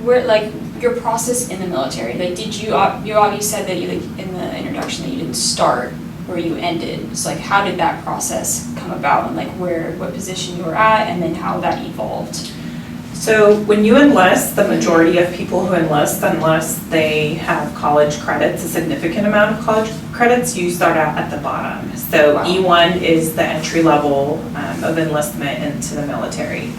where, like, your process in the military, like, did you obviously said that you, like, in the introduction that you didn't start where you ended. So, like, how did that process come about, and, like, what position you were at, and then how that evolved? So when you enlist, the majority of people who enlist, unless they have college credits, a significant amount of college credits, you start out at the bottom. So Wow. E1 is the entry level of enlistment into the military.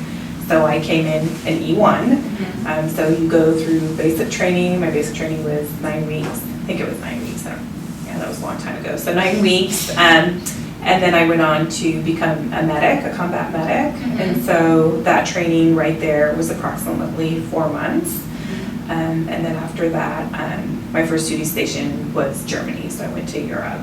So I came in E1. So you go through basic training. My basic training was 9 weeks. I think it was 9 weeks. Yeah, that was a long time ago. So 9 weeks. And then I went on to become a medic, a combat medic. And so that training right there was approximately 4 months. And then after that, my first duty station was Germany. So I went to Europe.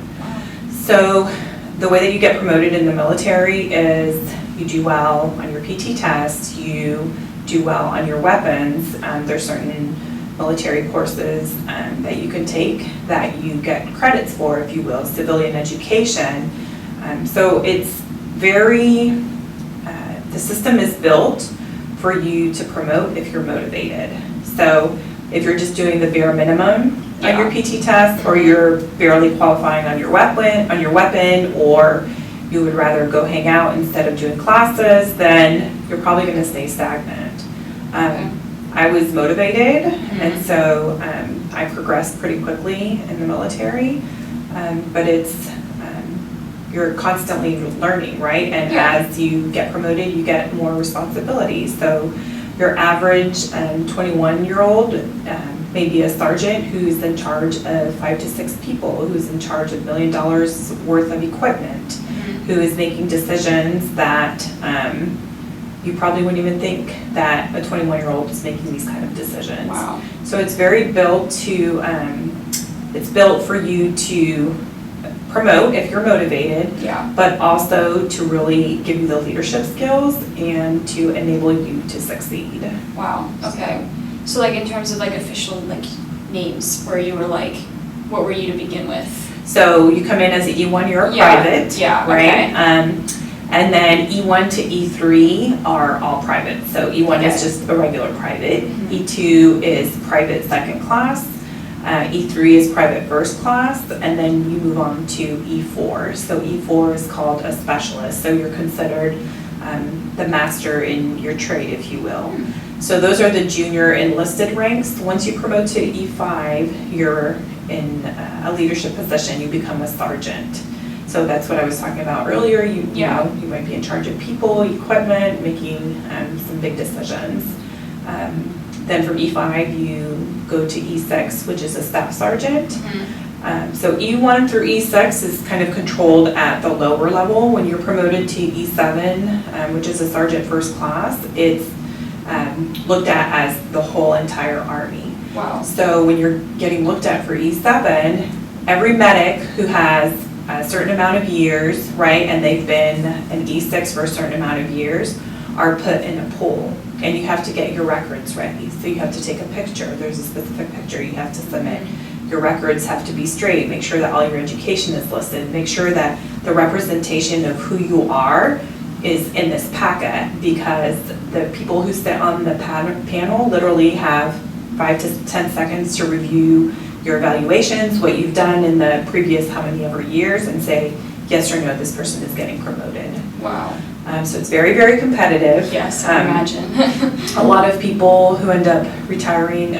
So the way that you get promoted in the military is you do well on your PT test, you do well on your weapons. There's certain military courses that you can take that you get credits for, if you will, civilian education. So it's very, the system is built for you to promote if you're motivated. So if you're just doing the bare minimum on your PT test, or you're barely qualifying on your weapon, or you would rather go hang out instead of doing classes, then you're probably going to stay stagnant. I was motivated, and so I progressed pretty quickly in the military, but it's, you're constantly learning, right? And as you get promoted, you get more responsibilities. So your average 21-year-old may be a sergeant who's in charge of 5 to 6 people, who's in charge of $1 million worth of equipment, who is making decisions that you probably wouldn't even think that a 21-year-old is making these kind of decisions. Wow. So it's very built to, it's built for you to promote if you're motivated, but also to really give you the leadership skills and to enable you to succeed. Wow, okay. So, like, in terms of, like, official, like, names, where you were, like, what were you to begin with? So you come in as an E1, you're a private, right? Okay. And then E1 to E3 are all private. So E1 is just a regular private. E2 is private second class. E3 is private first class, and then you move on to E4. So E4 is called a specialist. So you're considered the master in your trade, if you will. So those are the junior enlisted ranks. Once you promote to E5, you're in a leadership position. You become a sergeant. So that's what I was talking about earlier. You know, you might be in charge of people, equipment, making some big decisions. Then from E5, you go to E6, which is a staff sergeant. So E1 through E6 is kind of controlled at the lower level. When you're promoted to E7, which is a sergeant first class, it's looked at as the whole entire Army. Wow. So when you're getting looked at for E7, every medic who has a certain amount of years, right, and they've been an E6 for a certain amount of years, are put in a pool. And you have to get your records ready. So you have to take a picture. There's a specific picture you have to submit. Your records have to be straight. Make sure that all your education is listed. Make sure that the representation of who you are is in this packet, because the people who sit on the panel literally have 5 to 10 seconds to review your evaluations, what you've done in the previous how many ever years, and say yes or no, this person is getting promoted. Wow. So it's very, very competitive. Yes, I imagine. A lot of people who end up retiring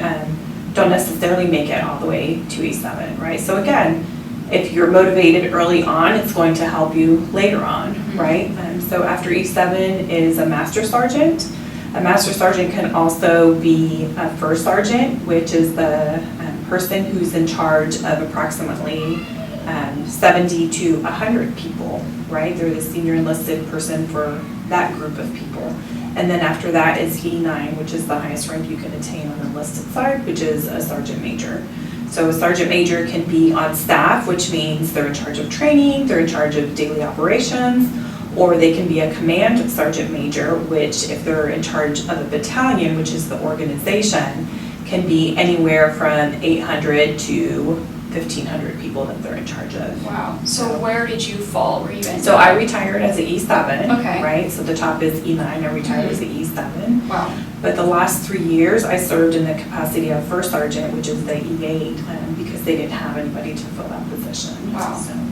don't necessarily make it all the way to E7, right? So again, if you're motivated early on, it's going to help you later on, right? So after E7 is a master sergeant. A master sergeant can also be a first sergeant, which is the person who's in charge of approximately 70 to 100 people, right? They're the senior enlisted person for that group of people. And then after that is E9, which is the highest rank you can attain on the enlisted side, which is a sergeant major. So a sergeant major can be on staff, which means they're in charge of training, they're in charge of daily operations, or they can be a command sergeant major, which if they're in charge of a battalion, which is the organization, can be anywhere from 800 to 1,500 people that they're in charge of. Wow. So where did you fall? Were you in? So I retired as an E7, Okay. right? So the top is E9, I retired as an E7. Wow. But the last 3 years, I served in the capacity of first sergeant, which is the E8, because they didn't have anybody to fill that position. Wow. So.